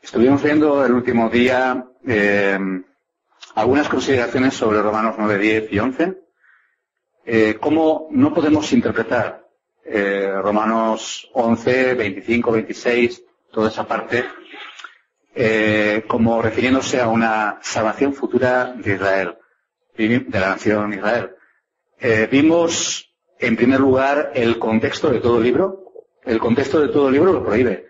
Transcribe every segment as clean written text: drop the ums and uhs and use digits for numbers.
Estuvimos viendo el último día algunas consideraciones sobre Romanos 9, 10 y 11. Cómo no podemos interpretar Romanos 11, 25, 26, toda esa parte, como refiriéndose a una salvación futura de Israel, de la nación Israel. Vimos, en primer lugar, el contexto de todo el libro. El contexto de todo el libro lo prohíbe.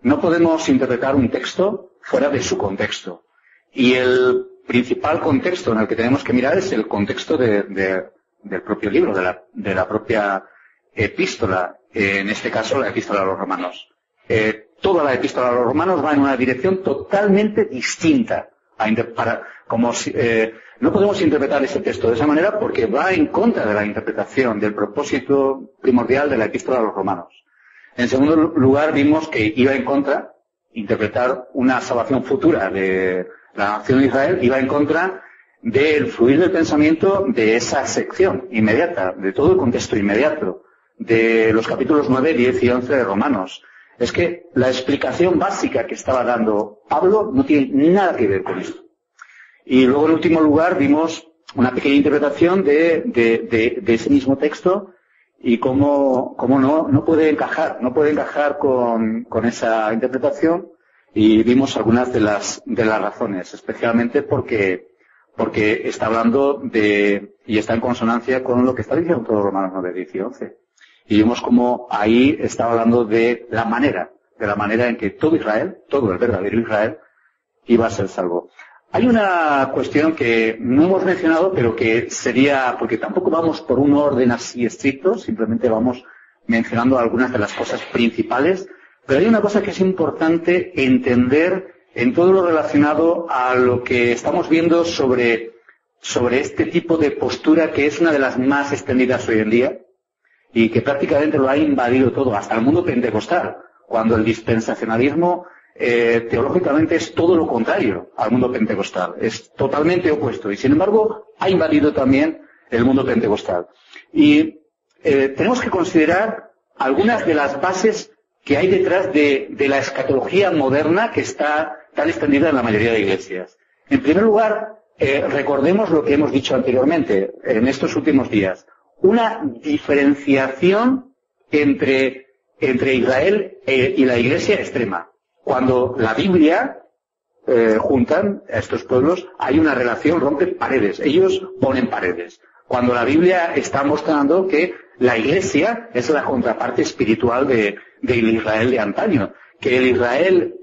No podemos interpretar un texto fuera de su contexto. Y el principal contexto en el que tenemos que mirar es el contexto del propio libro, de la propia epístola, en este caso la epístola a los romanos. Toda la epístola a los romanos va en una dirección totalmente distinta. No podemos interpretar ese texto de esa manera porque va en contra de la interpretación del propósito primordial de la epístola a los romanos. En segundo lugar, vimos que iba en contra, interpretar una salvación futura de la nación de Israel, iba en contra del fluir del pensamiento de esa sección inmediata, de todo el contexto inmediato, de los capítulos 9, 10 y 11 de Romanos. Es que la explicación básica que estaba dando Pablo no tiene nada que ver con esto. Y luego, en último lugar, vimos una pequeña interpretación de ese mismo texto y cómo no puede encajar con esa interpretación, y vimos algunas de las razones, especialmente porque está hablando y está en consonancia con lo que está diciendo todos Romanos 9, 10 y 11. Y vimos cómo ahí está hablando de la manera en que todo Israel, todo el verdadero Israel, iba a ser salvo. Hay una cuestión que no hemos mencionado, pero que sería, porque tampoco vamos por un orden así estricto, simplemente vamos mencionando algunas de las cosas principales, pero hay una cosa que es importante entender en todo lo relacionado a lo que estamos viendo sobre este tipo de postura, que es una de las más extendidas hoy en día y que prácticamente lo ha invadido todo, hasta el mundo pentecostal, cuando el dispensacionalismo teológicamente es todo lo contrario al mundo pentecostal, es totalmente opuesto, y sin embargo ha invadido también el mundo pentecostal. Y tenemos que considerar algunas de las bases que hay detrás de la escatología moderna que está tan extendida en la mayoría de iglesias. En primer lugar, recordemos lo que hemos dicho anteriormente en estos últimos días, una diferenciación entre Israel y la iglesia extrema. Cuando la Biblia juntan a estos pueblos, hay una relación, rompen paredes. Ellos ponen paredes. Cuando la Biblia está mostrando que la Iglesia es la contraparte espiritual del Israel de antaño, que el Israel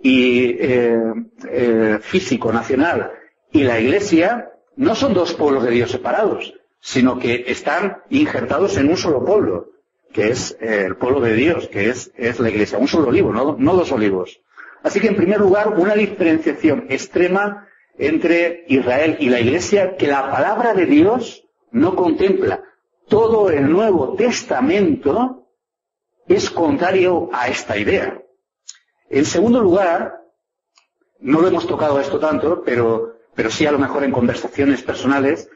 físico, nacional, y la Iglesia no son dos pueblos de Dios separados, sino que están injertados en un solo pueblo, que es el pueblo de Dios, que es la Iglesia, un solo olivo, no dos olivos. Así que, en primer lugar, una diferenciación extrema entre Israel y la Iglesia que la palabra de Dios no contempla. Todo el Nuevo Testamento es contrario a esta idea. En segundo lugar, no lo hemos tocado esto tanto, pero sí a lo mejor en conversaciones personales,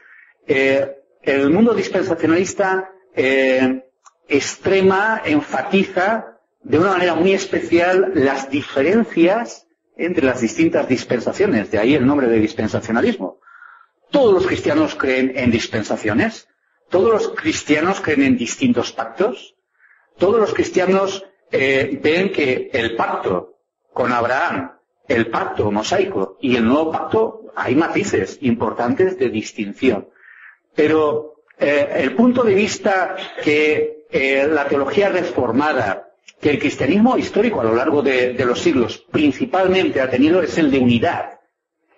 el mundo dispensacionalista enfatiza de una manera muy especial las diferencias entre las distintas dispensaciones, de ahí el nombre de dispensacionalismo. Todos los cristianos creen en dispensaciones, todos los cristianos creen en distintos pactos, todos los cristianos ven que el pacto con Abraham, el pacto mosaico y el nuevo pacto, hay matices importantes de distinción. Pero el punto de vista que la teología reformada, que el cristianismo histórico a lo largo de los siglos principalmente ha tenido, es el de unidad.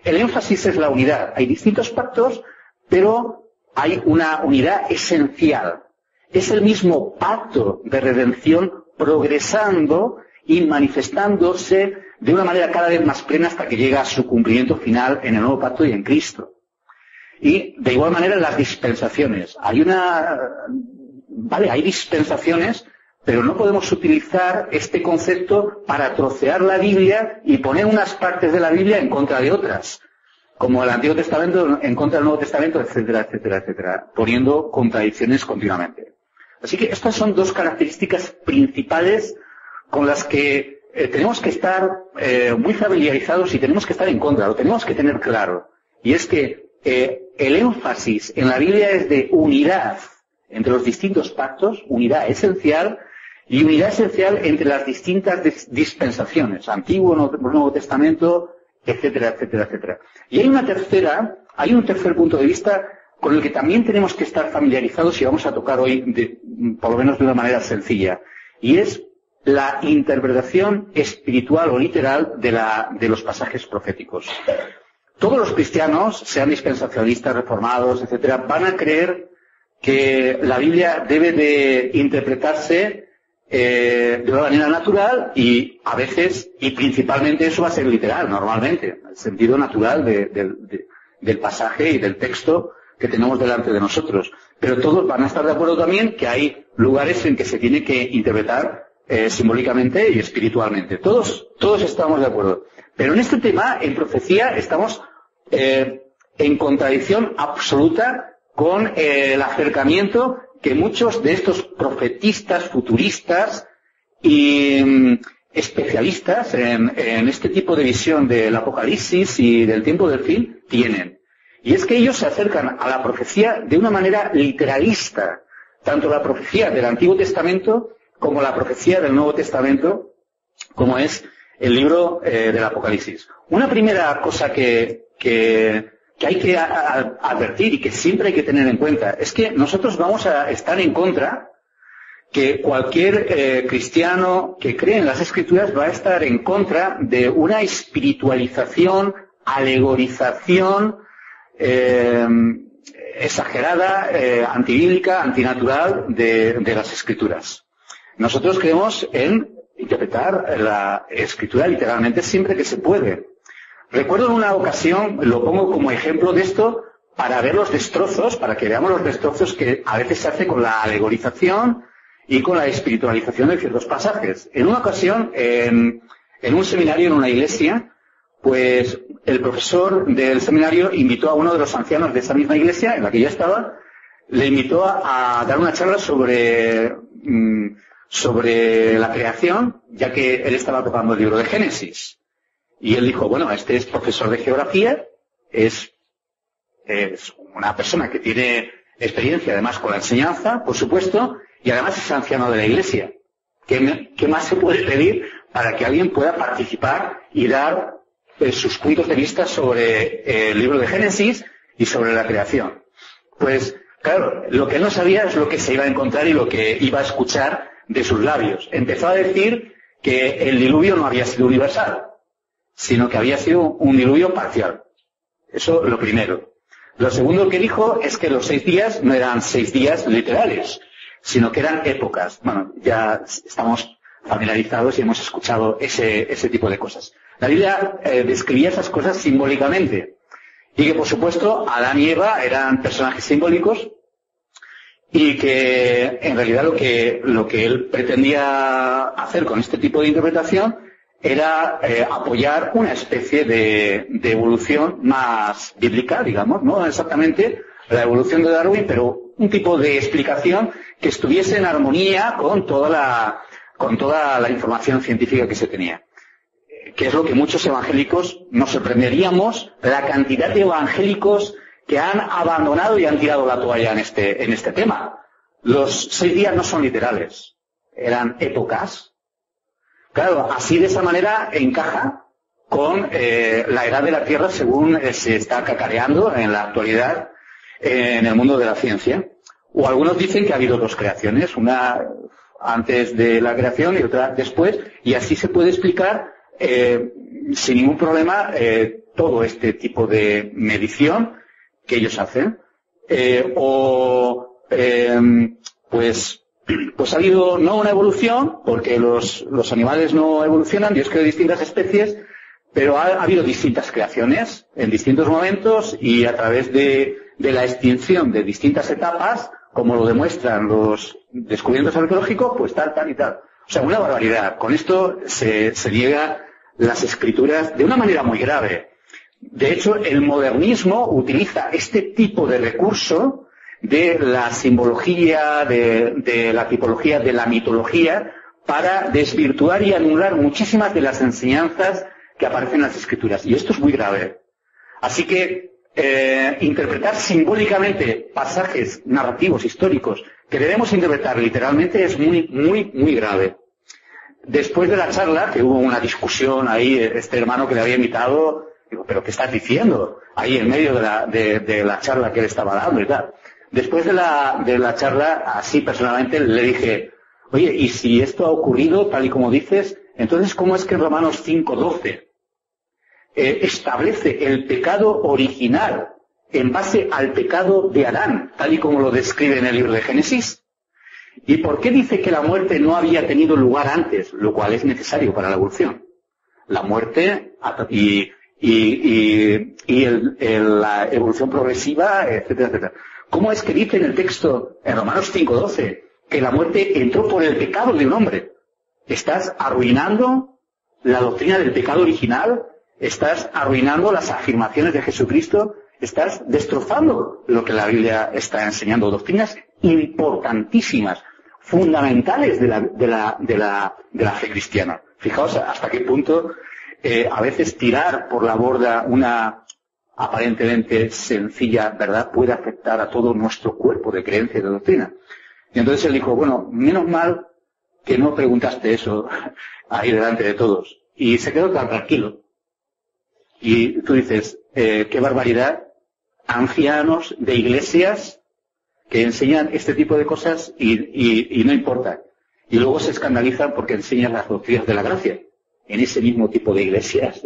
El énfasis es la unidad. Hay distintos pactos, pero hay una unidad esencial. Es el mismo pacto de redención progresando y manifestándose de una manera cada vez más plena hasta que llega a su cumplimiento final en el nuevo pacto y en Cristo. Y de igual manera las dispensaciones. Hay dispensaciones, pero no podemos utilizar este concepto para trocear la Biblia y poner unas partes de la Biblia en contra de otras, como el Antiguo Testamento en contra del Nuevo Testamento, etcétera, etcétera, etcétera, poniendo contradicciones continuamente. Así que estas son dos características principales con las que tenemos que estar muy familiarizados y tenemos que estar en contra, lo tenemos que tener claro. Y es que el énfasis en la Biblia es de unidad entre los distintos pactos, unidad esencial, y unidad esencial entre las distintas dispensaciones, Antiguo, Nuevo Testamento, etcétera, etcétera, etcétera. Y hay un tercer punto de vista con el que también tenemos que estar familiarizados y vamos a tocar hoy, por lo menos de una manera sencilla, y es la interpretación espiritual o literal de los pasajes proféticos. Todos los cristianos, sean dispensacionalistas, reformados, etcétera, van a creer que la Biblia debe de interpretarse de una manera natural y a veces, y principalmente eso va a ser literal, normalmente, el sentido natural del pasaje y del texto que tenemos delante de nosotros. Pero todos van a estar de acuerdo también que hay lugares en que se tiene que interpretar simbólicamente y espiritualmente. Todos estamos de acuerdo. Pero en este tema, en profecía, estamos en contradicción absoluta con el acercamiento que muchos de estos profetistas, futuristas y especialistas en este tipo de visión del Apocalipsis y del tiempo del fin tienen. Y es que ellos se acercan a la profecía de una manera literalista, tanto la profecía del Antiguo Testamento como la profecía del Nuevo Testamento, como es el libro del Apocalipsis. Una primera cosa que hay que advertir y que siempre hay que tener en cuenta es que nosotros vamos a estar en contra, que cualquier cristiano que cree en las Escrituras va a estar en contra de una espiritualización, alegorización exagerada, antibíblica, antinatural de las Escrituras. Nosotros creemos en interpretar la Escritura literalmente siempre que se puede. Recuerdo en una ocasión, lo pongo como ejemplo de esto, para ver los destrozos, para que veamos los destrozos que a veces se hace con la alegorización y con la espiritualización de ciertos pasajes. En una ocasión, en un seminario en una iglesia, pues el profesor del seminario invitó a uno de los ancianos de esa misma iglesia, en la que yo estaba, le invitó a dar una charla sobre la creación, ya que él estaba tocando el libro de Génesis. Y él dijo, bueno, este es profesor de geografía, es una persona que tiene experiencia además con la enseñanza, por supuesto, y además es anciano de la iglesia. ¿Qué más se puede pedir para que alguien pueda participar y dar sus puntos de vista sobre el libro de Génesis y sobre la creación? Pues, claro, lo que él no sabía es lo que se iba a encontrar y lo que iba a escuchar de sus labios. Empezó a decir que el diluvio no había sido universal, sino que había sido un diluvio parcial. Eso lo primero. Lo segundo que dijo es que los 6 días no eran 6 días literales, sino que eran épocas. Bueno, ya estamos familiarizados y hemos escuchado ese tipo de cosas. La Biblia describía esas cosas simbólicamente. Y que, por supuesto, Adán y Eva eran personajes simbólicos y que, en realidad, lo que él pretendía hacer con este tipo de interpretación era apoyar una especie de evolución más bíblica, digamos, no exactamente la evolución de Darwin, pero un tipo de explicación que estuviese en armonía con toda la información científica que se tenía. Que es lo que muchos evangélicos nos sorprenderíamos, la cantidad de evangélicos que han abandonado y han tirado la toalla en este tema. Los 6 días no son literales, eran épocas. Claro, así de esa manera encaja con la edad de la Tierra según se está cacareando en la actualidad en el mundo de la ciencia. O algunos dicen que ha habido 2 creaciones, una antes de la creación y otra después, y así se puede explicar sin ningún problema todo este tipo de medición que ellos hacen. Pues ha habido no una evolución, porque los animales no evolucionan, Dios creó distintas especies, pero ha habido distintas creaciones en distintos momentos y a través de la extinción de distintas etapas, como lo demuestran los descubrimientos arqueológicos, pues tal y tal. O sea, una barbaridad. Con esto se niega las escrituras de una manera muy grave. De hecho, el modernismo utiliza este tipo de recurso de la simbología, de la tipología, de la mitología, para desvirtuar y anular muchísimas de las enseñanzas que aparecen en las Escrituras. Y esto es muy grave. Así que interpretar simbólicamente pasajes narrativos, históricos, que debemos interpretar literalmente es muy, muy, muy grave. Después de la charla, que hubo una discusión ahí, este hermano que le había invitado, digo, ¿pero qué estás diciendo? Ahí en medio de la charla que él estaba dando y tal. Después de la charla, así personalmente, le dije, oye, ¿y si esto ha ocurrido tal y como dices? Entonces, ¿cómo es que en Romanos 5:12 establece el pecado original en base al pecado de Adán, tal y como lo describe en el libro de Génesis? ¿Y por qué dice que la muerte no había tenido lugar antes, lo cual es necesario para la evolución? La muerte la evolución progresiva, etcétera, etcétera. ¿Cómo es que dice en el texto, en Romanos 5:12, que la muerte entró por el pecado de un hombre? Estás arruinando la doctrina del pecado original, estás arruinando las afirmaciones de Jesucristo, estás destrozando lo que la Biblia está enseñando, doctrinas importantísimas, fundamentales de la fe cristiana. Fijaos hasta qué punto a veces tirar por la borda una aparentemente sencilla verdad puede afectar a todo nuestro cuerpo de creencia y de doctrina. Y entonces él dijo, bueno, menos mal que no preguntaste eso ahí delante de todos. Y se quedó tan tranquilo. Y tú dices, qué barbaridad, ancianos de iglesias que enseñan este tipo de cosas y no importa. Y luego se escandalizan porque enseñan las doctrinas de la gracia en ese mismo tipo de iglesias.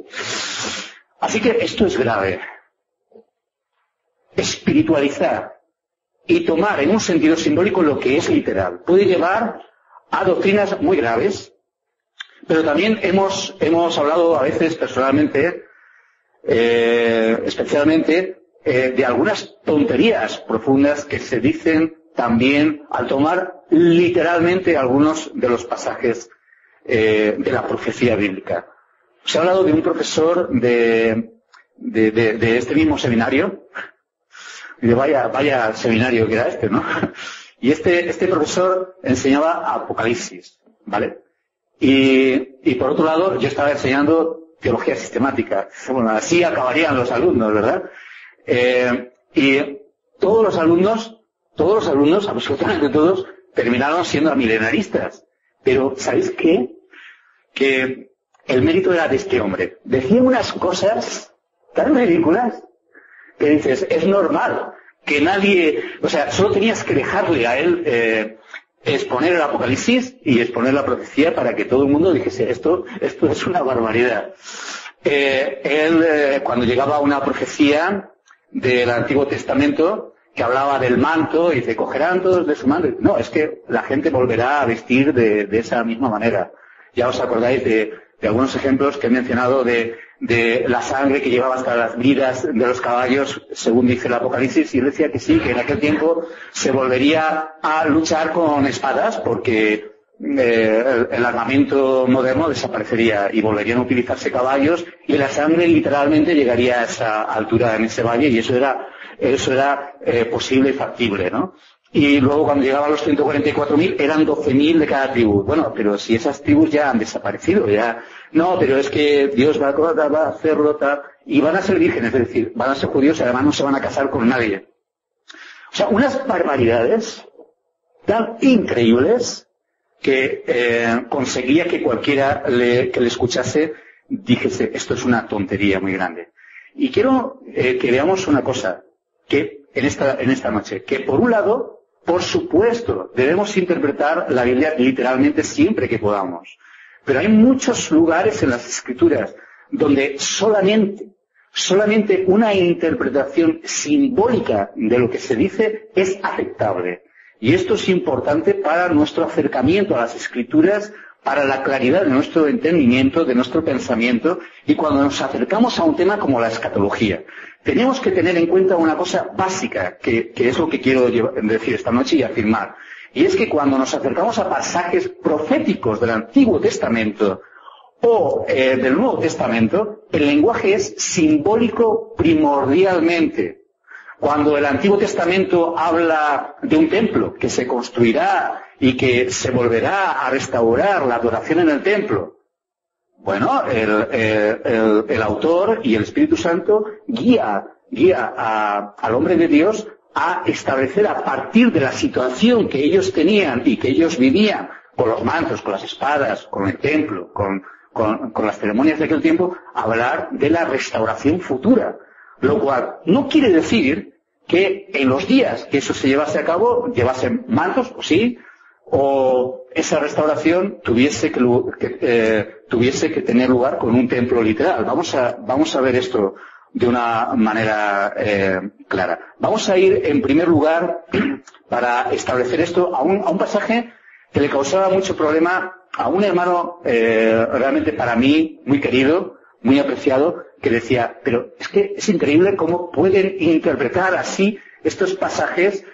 Así que esto es grave. Espiritualizar y tomar en un sentido simbólico lo que es literal puede llevar a doctrinas muy graves, pero también hemos hablado a veces personalmente, especialmente, de algunas tonterías profundas que se dicen también al tomar literalmente algunos de los pasajes de la profecía bíblica. Se ha hablado de un profesor de este mismo seminario. Y de vaya seminario que era este, ¿no? Y este profesor enseñaba Apocalipsis, ¿vale? Y por otro lado, yo estaba enseñando teología sistemática. Bueno, así acabarían los alumnos, ¿verdad? Y todos los alumnos, absolutamente todos, terminaron siendo milenaristas. Pero, ¿sabéis qué? Que el mérito era de este hombre. Decía unas cosas tan ridículas que dices, es normal que nadie, o sea, solo tenías que dejarle a él exponer el Apocalipsis y exponer la profecía para que todo el mundo dijese, esto es una barbaridad. Él, cuando llegaba a una profecía del Antiguo Testamento que hablaba del manto y se cogerán todos de su manto, no, es que la gente volverá a vestir de esa misma manera. Ya os acordáis de algunos ejemplos que he mencionado de la sangre que llevaba hasta las vidas de los caballos, según dice el Apocalipsis, y él decía que sí, que en aquel tiempo se volvería a luchar con espadas porque el armamento moderno desaparecería y volverían a utilizarse caballos y la sangre literalmente llegaría a esa altura en ese valle y eso era posible y factible, ¿no? Y luego cuando llegaban los 144.000 eran 12.000 de cada tribu. Bueno, pero si esas tribus ya han desaparecido, ya... No, pero es que Dios va a hacerlo tal... Y van a ser vírgenes, es decir, van a ser judíos y además no se van a casar con nadie. O sea, unas barbaridades tan increíbles que conseguía que cualquiera que le escuchase dijese, esto es una tontería muy grande. Y quiero que veamos una cosa, que en esta noche, que por un lado, por supuesto, debemos interpretar la Biblia literalmente siempre que podamos. Pero hay muchos lugares en las Escrituras donde solamente una interpretación simbólica de lo que se dice es aceptable. Y esto es importante para nuestro acercamiento a las Escrituras, para la claridad de nuestro entendimiento, de nuestro pensamiento, y cuando nos acercamos a un tema como la escatología. Tenemos que tener en cuenta una cosa básica, que es lo que quiero decir esta noche y afirmar. Y es que cuando nos acercamos a pasajes proféticos del Antiguo Testamento o del Nuevo Testamento, el lenguaje es simbólico primordialmente. Cuando el Antiguo Testamento habla de un templo que se construirá y que se volverá a restaurar la adoración en el templo, bueno, el autor y el Espíritu Santo guía al hombre de Dios a establecer a partir de la situación que ellos tenían y que ellos vivían, con los mantos, con las espadas, con el templo, con las ceremonias de aquel tiempo, hablar de la restauración futura. Lo cual no quiere decir que en los días que eso se llevase a cabo, llevasen mantos, o sí, o esa restauración tuviese que tener lugar con un templo literal. Vamos a ver esto de una manera clara. Vamos a ir en primer lugar para establecer esto a un pasaje que le causaba mucho problema a un hermano realmente para mí muy querido, muy apreciado, que decía, pero es que es increíble cómo pueden interpretar así estos pasajes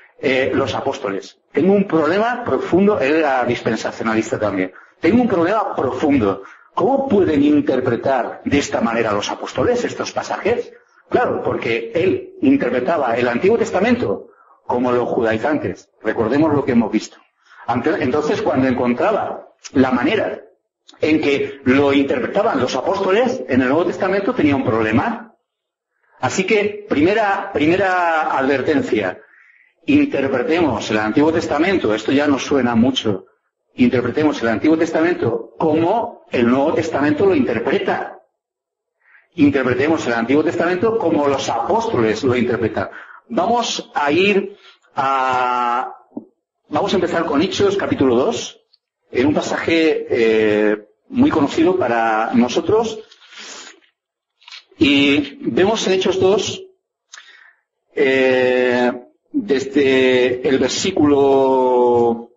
los apóstoles. Tengo un problema profundo, él era dispensacionalista también. Tengo un problema profundo. ¿Cómo pueden interpretar de esta manera los apóstoles estos pasajes? Claro, porque él interpretaba el Antiguo Testamento como los judaizantes. Recordemos lo que hemos visto. Entonces, cuando encontraba la manera en que lo interpretaban los apóstoles en el Nuevo Testamento, tenía un problema. Así que, primera advertencia. Interpretemos el Antiguo Testamento, esto ya nos suena mucho, interpretemos el Antiguo Testamento como el Nuevo Testamento lo interpreta. Interpretemos el Antiguo Testamento como los apóstoles lo interpretan. Vamos a empezar con Hechos, capítulo 2, en un pasaje muy conocido para nosotros. Y vemos en Hechos 2, desde el versículo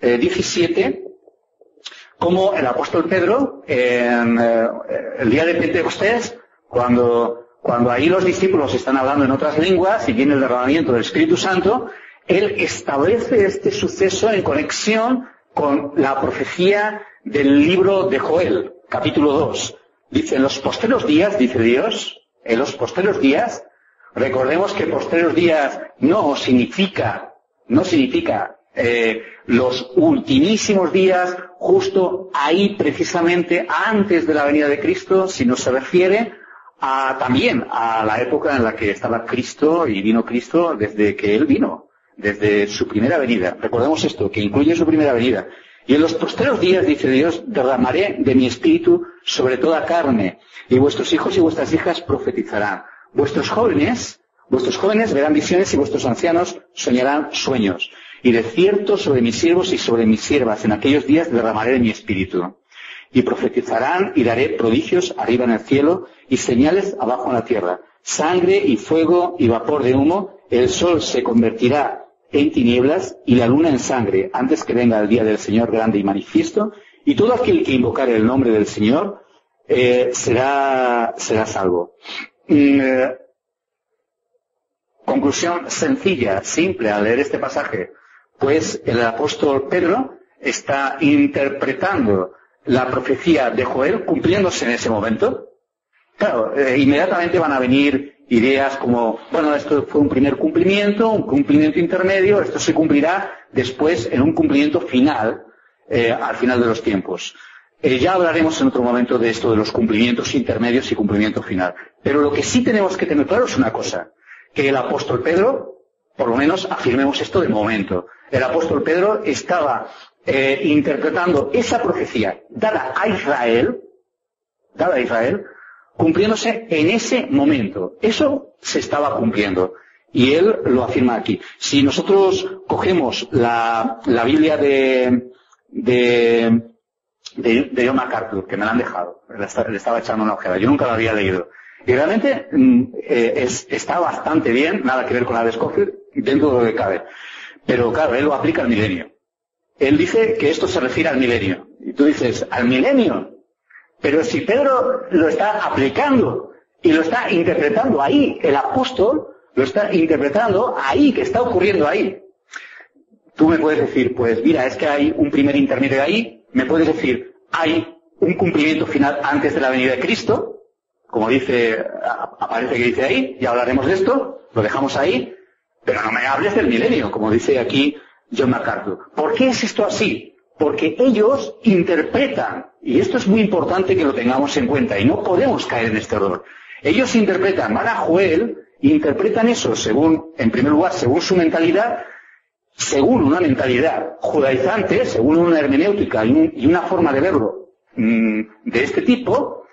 17, como el apóstol Pedro, en el día de Pentecostés, cuando ahí los discípulos están hablando en otras lenguas y viene el derramamiento del Espíritu Santo, él establece este suceso en conexión con la profecía del libro de Joel, capítulo 2. Dice, en los postreros días, dice Dios, en los postreros días, recordemos que postreros días no significa los ultimísimos días, justo ahí precisamente antes de la venida de Cristo, sino se refiere también a la época en la que estaba Cristo y vino Cristo desde que Él vino, desde su primera venida. Recordemos esto, que incluye su primera venida. Y en los postreros días, dice Dios, derramaré de mi espíritu sobre toda carne, y vuestros hijos y vuestras hijas profetizarán. Vuestros jóvenes verán visiones y vuestros ancianos soñarán sueños. Y de cierto sobre mis siervos y sobre mis siervas en aquellos días derramaré de mi espíritu. Y profetizarán y daré prodigios arriba en el cielo y señales abajo en la tierra. Sangre y fuego y vapor de humo. El sol se convertirá en tinieblas y la luna en sangre antes que venga el día del Señor grande y manifiesto. Y todo aquel que invocare el nombre del Señor será salvo. Conclusión sencilla, simple al leer este pasaje. Pues el apóstol Pedro está interpretando la profecía de Joel cumpliéndose en ese momento. Claro, inmediatamente van a venir ideas como, bueno, esto fue un primer cumplimiento, un cumplimiento intermedio, esto se cumplirá después en un cumplimiento final, al final de los tiempos. Ya hablaremos en otro momento de esto de los cumplimientos intermedios y cumplimiento final. Pero lo que sí tenemos que tener claro es una cosa, que el apóstol Pedro, por lo menos afirmemos esto de momento, el apóstol Pedro estaba interpretando esa profecía dada a Israel, cumpliéndose en ese momento. Eso se estaba cumpliendo. Y él lo afirma aquí. Si nosotros cogemos la Biblia de John MacArthur, que me la han dejado, le estaba echando una ojeada, yo nunca la había leído. Y realmente está bastante bien, nada que ver con la de Scofield, dentro de lo que cabe. Pero claro, él lo aplica al milenio. Él dice que esto se refiere al milenio. Y tú dices, ¿al milenio? Pero si Pedro lo está aplicando y lo está interpretando ahí, el apóstol lo está interpretando ahí, que está ocurriendo ahí. Tú me puedes decir, pues mira, es que hay un primer intermedio ahí. Me puedes decir, hay un cumplimiento final antes de la venida de Cristo. como dice, aparece que dice ahí, ya hablaremos de esto, lo dejamos ahí, pero no me hables del milenio, como dice aquí John MacArthur. ¿Por qué es esto así? Porque ellos interpretan, y esto es muy importante que lo tengamos en cuenta, y no podemos caer en este error. Ellos interpretan, van a Joel, interpretan eso según, en primer lugar, según su mentalidad, según una mentalidad judaizante, según una hermenéutica y una forma de verlo de este tipo,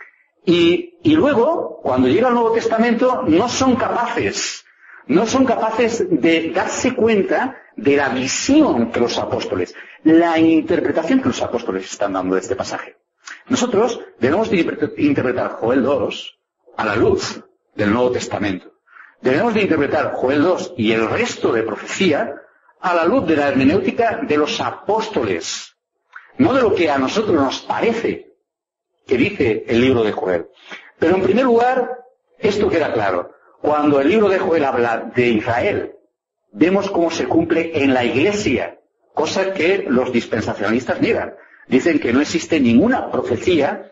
y luego, cuando llega el Nuevo Testamento, no son capaces de darse cuenta de la visión que los apóstoles, la interpretación que los apóstoles están dando de este pasaje. Nosotros debemos de interpretar Joel 2 a la luz del Nuevo Testamento. Debemos de interpretar Joel 2 y el resto de profecía a la luz de la hermenéutica de los apóstoles, no de lo que a nosotros nos parece que dice el libro de Joel. Pero en primer lugar, esto queda claro. Cuando el libro de Joel habla de Israel, vemos cómo se cumple en la Iglesia, cosa que los dispensacionalistas niegan. Dicen que no existe ninguna profecía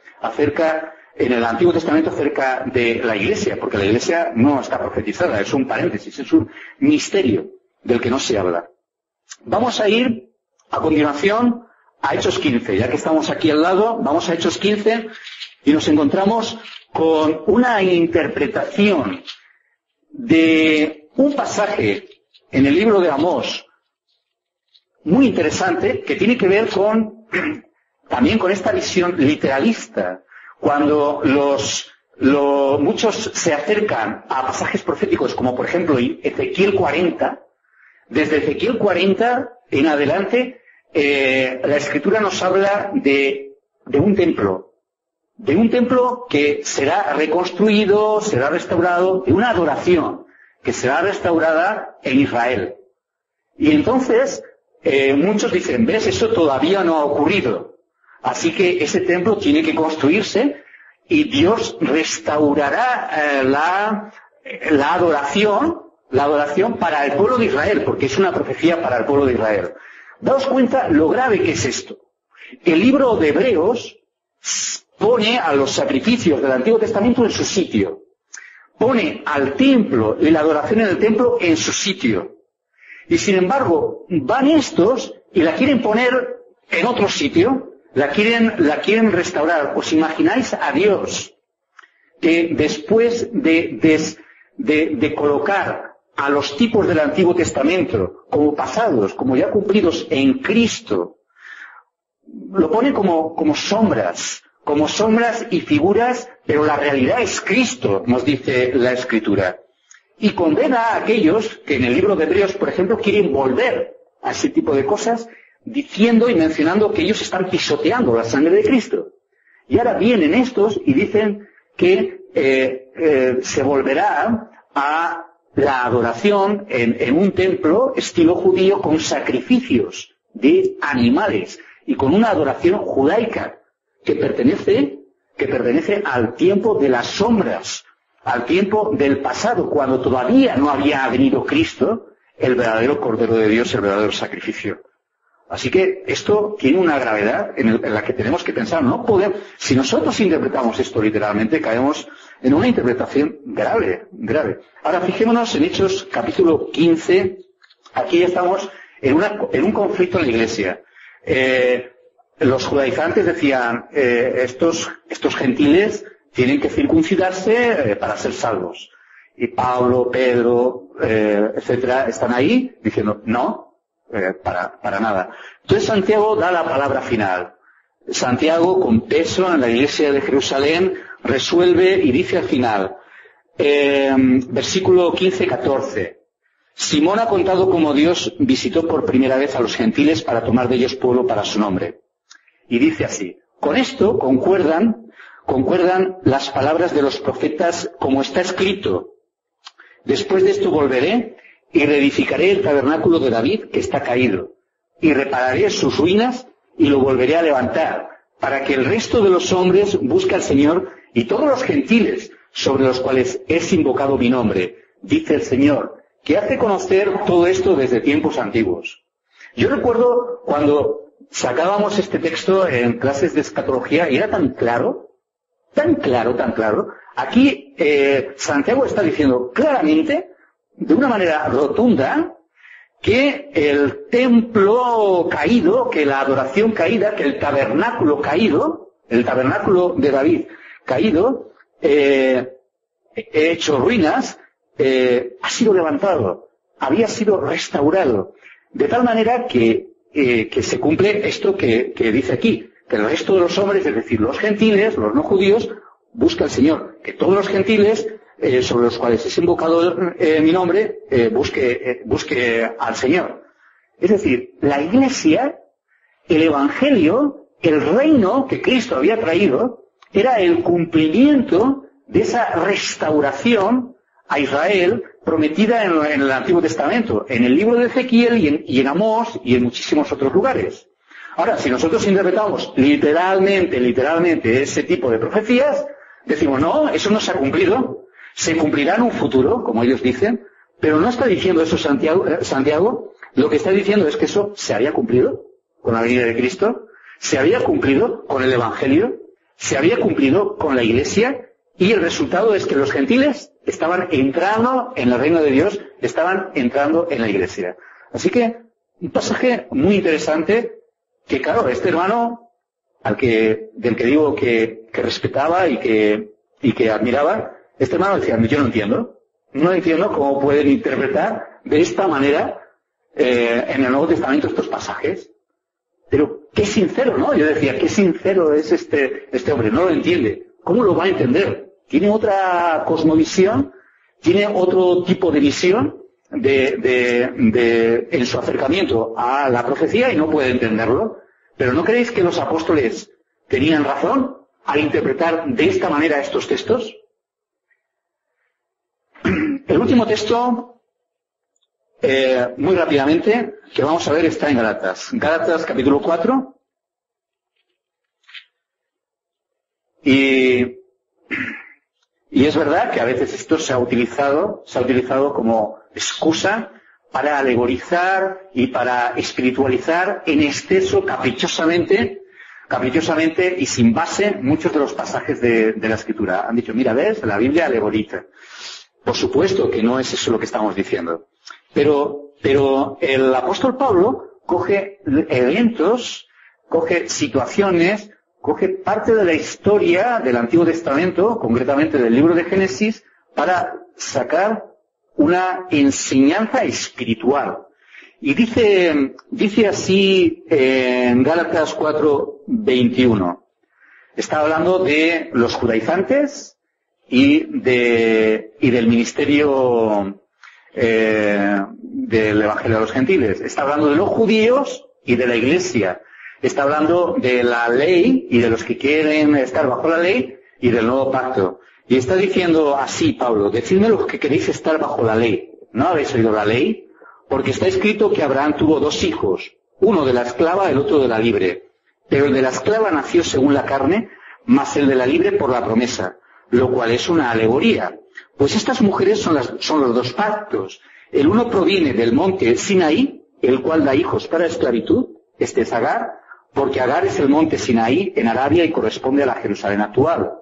en el Antiguo Testamento acerca de la Iglesia, porque la Iglesia no está profetizada, es un paréntesis, es un misterio del que no se habla. Vamos a ir a continuación a Hechos 15, ya que estamos aquí al lado, vamos a Hechos 15 y nos encontramos con una interpretación de un pasaje en el libro de Amós muy interesante que tiene que ver también con esta visión literalista. Cuando muchos se acercan a pasajes proféticos como por ejemplo Ezequiel 40, desde Ezequiel 40 en adelante la Escritura nos habla de un templo que será reconstruido, será restaurado, de una adoración que será restaurada en Israel. Y entonces muchos dicen, ¿ves? Eso todavía no ha ocurrido. Así que ese templo tiene que construirse y Dios restaurará la adoración para el pueblo de Israel, porque es una profecía para el pueblo de Israel. Daos cuenta lo grave que es esto. El libro de Hebreos pone a los sacrificios del Antiguo Testamento en su sitio. Pone al templo y la adoración en el templo en su sitio. Y sin embargo, van estos y la quieren poner en otro sitio, la quieren restaurar. ¿Os imagináis a Dios que después de colocar a los tipos del Antiguo Testamento como pasados, como ya cumplidos en Cristo, lo pone como sombras y figuras, pero la realidad es Cristo, nos dice la Escritura. Y condena a aquellos que en el libro de Hebreos, por ejemplo, quieren volver a ese tipo de cosas, diciendo y mencionando que ellos están pisoteando la sangre de Cristo. Y ahora vienen estos y dicen que se volverá a la adoración en un templo estilo judío con sacrificios de animales y con una adoración judaica que pertenece al tiempo de las sombras, al tiempo del pasado, cuando todavía no había venido Cristo, el verdadero Cordero de Dios, el verdadero sacrificio. Así que esto tiene una gravedad en la que tenemos que pensar. No podemos, si nosotros interpretamos esto literalmente, caemos en una interpretación grave. Ahora fijémonos en Hechos capítulo 15. Aquí ya estamos en un conflicto en la iglesia. Los judaizantes decían, estos gentiles tienen que circuncidarse para ser salvos. Y Pablo, Pedro, etcétera, están ahí diciendo, no, para nada. Entonces Santiago da la palabra final. Santiago, con peso en la iglesia de Jerusalén, resuelve y dice al final, versículo 15-14, Simón ha contado cómo Dios visitó por primera vez a los gentiles para tomar de ellos pueblo para su nombre. Y dice así, con esto concuerdan las palabras de los profetas como está escrito. Después de esto volveré y reedificaré el tabernáculo de David que está caído, y repararé sus ruinas y lo volveré a levantar, para que el resto de los hombres busque al Señor y todos los gentiles sobre los cuales es invocado mi nombre, dice el Señor, que hace conocer todo esto desde tiempos antiguos. Yo recuerdo cuando sacábamos este texto en clases de escatología y era tan claro. Aquí Santiago está diciendo claramente, de una manera rotunda, que el templo caído, que la adoración caída, que el tabernáculo caído, el tabernáculo de David caído, hecho ruinas, ha sido levantado, había sido restaurado, de tal manera que se cumple esto que dice aquí, que el resto de los hombres, es decir, los gentiles, los no judíos, busca al Señor, que todos los gentiles sobre los cuales es invocado mi nombre, busque al Señor. Es decir, la Iglesia, el Evangelio, el reino que Cristo había traído, era el cumplimiento de esa restauración a Israel prometida en el Antiguo Testamento, en el libro de Ezequiel y en Amós y en muchísimos otros lugares. Ahora, si nosotros interpretamos literalmente ese tipo de profecías, decimos, no, eso no se ha cumplido, se cumplirá en un futuro, como ellos dicen, pero no está diciendo eso Santiago, lo que está diciendo es que eso se había cumplido con la venida de Cristo, se había cumplido con el Evangelio, se había cumplido con la Iglesia, y el resultado es que los gentiles estaban entrando en el reino de Dios, estaban entrando en la Iglesia. Así que, un pasaje muy interesante, que claro, este hermano, del que digo que respetaba y que admiraba, este hermano decía, yo no entiendo cómo pueden interpretar de esta manera en el Nuevo Testamento estos pasajes. Pero qué sincero, ¿no? Yo decía, qué sincero es este hombre, no lo entiende. ¿Cómo lo va a entender? Tiene otra cosmovisión, tiene otro tipo de visión en su acercamiento a la profecía y no puede entenderlo. Pero ¿no creéis que los apóstoles tenían razón al interpretar de esta manera estos textos? El último texto, muy rápidamente, que vamos a ver está en Gálatas. Gálatas capítulo 4. Y es verdad que a veces esto se ha utilizado como excusa para alegorizar y para espiritualizar en exceso, caprichosamente y sin base muchos de los pasajes de la Escritura. Han dicho, mira, ves, la Biblia alegoriza. Por supuesto que no es eso lo que estamos diciendo. Pero el apóstol Pablo coge eventos, coge situaciones, coge parte de la historia del Antiguo Testamento, concretamente del libro de Génesis, para sacar una enseñanza espiritual. Y dice así en Gálatas 4:21. Está hablando de los judaizantes y del ministerio del Evangelio a los gentiles. Está hablando de los judíos y de la Iglesia. Está hablando de la ley y de los que quieren estar bajo la ley y del nuevo pacto. Y está diciendo así, Pablo, decidme los que queréis estar bajo la ley. ¿No habéis oído la ley? Porque está escrito que Abraham tuvo 2 hijos, uno de la esclava, el otro de la libre. Pero el de la esclava nació según la carne, mas el de la libre por la promesa, lo cual es una alegoría. Pues estas mujeres son los 2 pactos. El uno proviene del monte Sinaí, el cual da hijos para esclavitud, este es Agar, porque Agar es el monte Sinaí en Arabia y corresponde a la Jerusalén actual.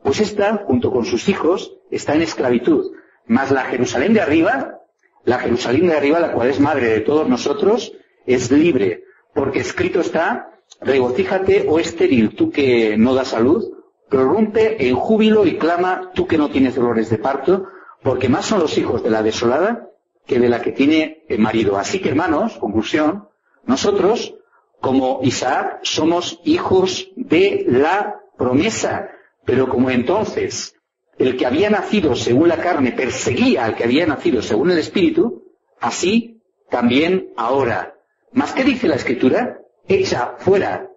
Pues esta, junto con sus hijos, está en esclavitud. Mas la Jerusalén de arriba, la cual es madre de todos nosotros, es libre. Porque escrito está, regocíjate, oh estéril, tú que no das a luz, prorrumpe en júbilo y clama, tú que no tienes dolores de parto, porque más son los hijos de la desolada que de la que tiene marido. Así que, hermanos, conclusión, nosotros, como Isaac, somos hijos de la promesa. Pero como entonces el que había nacido según la carne perseguía al que había nacido según el Espíritu, así también ahora. ¿Mas qué dice la Escritura? Echa fuera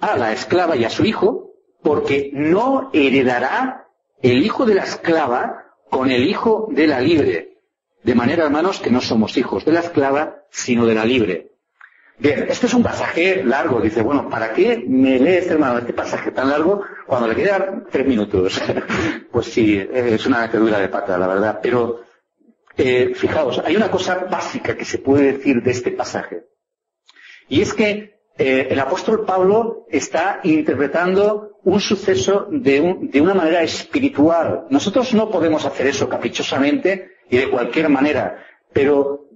a la esclava y a su hijo, porque no heredará el hijo de la esclava con el hijo de la libre. De manera, hermanos, que no somos hijos de la esclava, sino de la libre. Bien, este es un pasaje largo. Dice, bueno, ¿para qué me lee este hermano este pasaje tan largo cuando le quedan 3 minutos? Pues sí, es una metedura de pata, la verdad. Pero, fijaos, hay una cosa básica que se puede decir de este pasaje. Y es que el apóstol Pablo está interpretando un suceso de una manera espiritual. Nosotros no podemos hacer eso caprichosamente y de cualquier manera, pero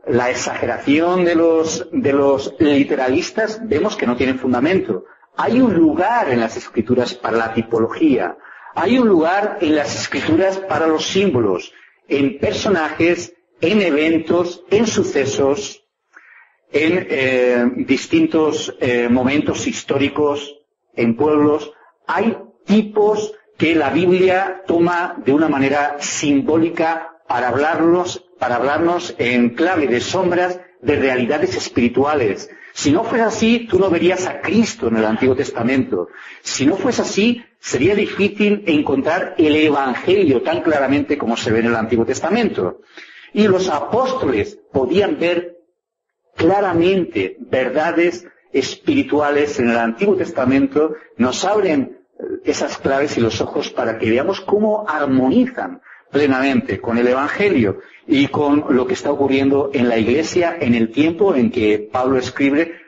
la exageración de los literalistas vemos que no tienen fundamento. Hay un lugar en las escrituras para la tipología, hay un lugar en las escrituras para los símbolos, en personajes, en eventos, en sucesos, en distintos momentos históricos, en pueblos. Hay tipos que la Biblia toma de una manera simbólica para hablarnos en clave de sombras de realidades espirituales. Si no fuese así, tú no verías a Cristo en el Antiguo Testamento. Si no fuese así, sería difícil encontrar el Evangelio tan claramente como se ve en el Antiguo Testamento. Y los apóstoles podían ver claramente verdades espirituales en el Antiguo Testamento, nos abren esas claves y los ojos para que veamos cómo armonizan plenamente con el Evangelio y con lo que está ocurriendo en la Iglesia en el tiempo en que Pablo escribe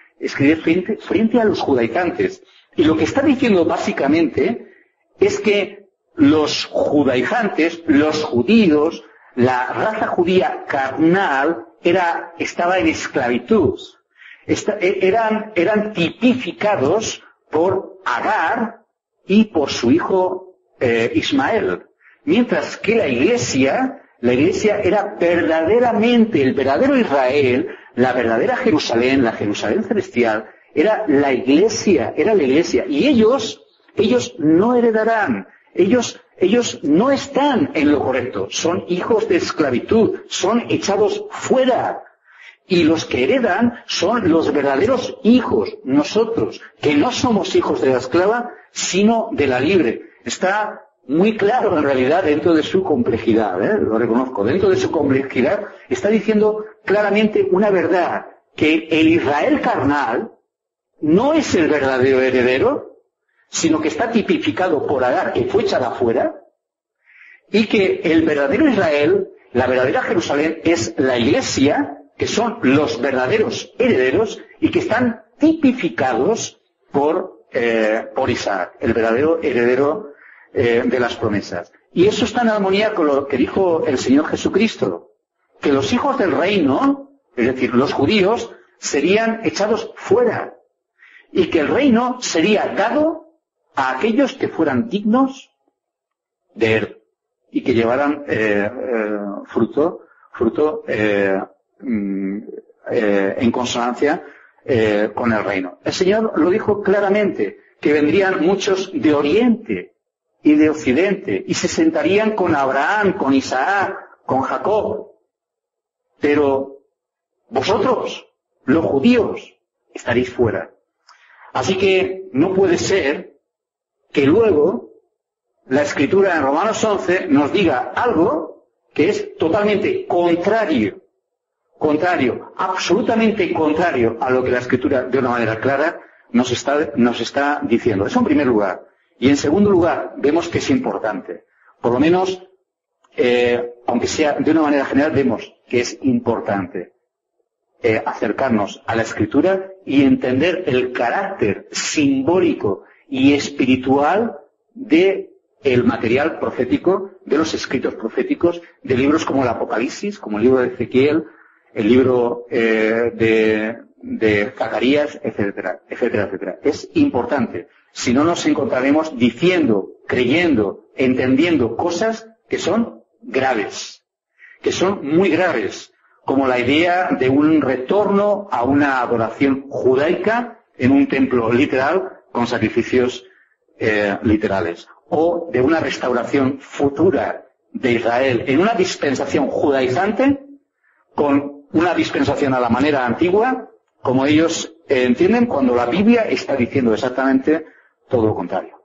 frente a los judaizantes. Y lo que está diciendo básicamente es que los judaizantes, los judíos, la raza judía carnal estaba en esclavitud. Eran tipificados por Agar y por su hijo Ismael. Mientras que la iglesia era verdaderamente el verdadero Israel, la verdadera Jerusalén, la Jerusalén celestial, era la iglesia. Y ellos no heredarán, ellos no están en lo correcto, son hijos de esclavitud, son echados fuera. Y los que heredan son los verdaderos hijos, nosotros, que no somos hijos de la esclava, sino de la libre. Está muy claro en realidad dentro de su complejidad, lo reconozco, dentro de su complejidad está diciendo claramente una verdad, que el Israel carnal no es el verdadero heredero, sino que está tipificado por Agar, que fue echada afuera, y que el verdadero Israel, la verdadera Jerusalén, es la iglesia, que son los verdaderos herederos y que están tipificados por Isaac, el verdadero heredero de las promesas. Y eso está en armonía con lo que dijo el Señor Jesucristo, que los hijos del reino, es decir, los judíos, serían echados fuera y que el reino sería dado a aquellos que fueran dignos de él y que llevaran fruto en consonancia con el reino. El Señor lo dijo claramente, que vendrían muchos de Oriente y de Occidente y se sentarían con Abraham, con Isaac, con Jacob. Pero vosotros, los judíos, estaréis fuera. Así que no puede ser que luego la Escritura en Romanos 11 nos diga algo que es totalmente contrario, absolutamente contrario a lo que la Escritura de una manera clara nos está diciendo. Eso en primer lugar. Y en segundo lugar, vemos que es importante. Por lo menos, aunque sea de una manera general, vemos que es importante acercarnos a la Escritura y entender el carácter simbólico y espiritual de el material profético, de los escritos proféticos, de libros como el Apocalipsis, como el libro de Ezequiel, el libro de Zacarías, etcétera, etcétera, etcétera. Es importante. Si no, nos encontraremos diciendo, creyendo, entendiendo cosas que son graves, que son muy graves, como la idea de un retorno a una adoración judaica en un templo literal con sacrificios literales, o de una restauración futura de Israel en una dispensación judaizante con una dispensación a la manera antigua, como ellos entienden cuando la Biblia está diciendo exactamente todo lo contrario.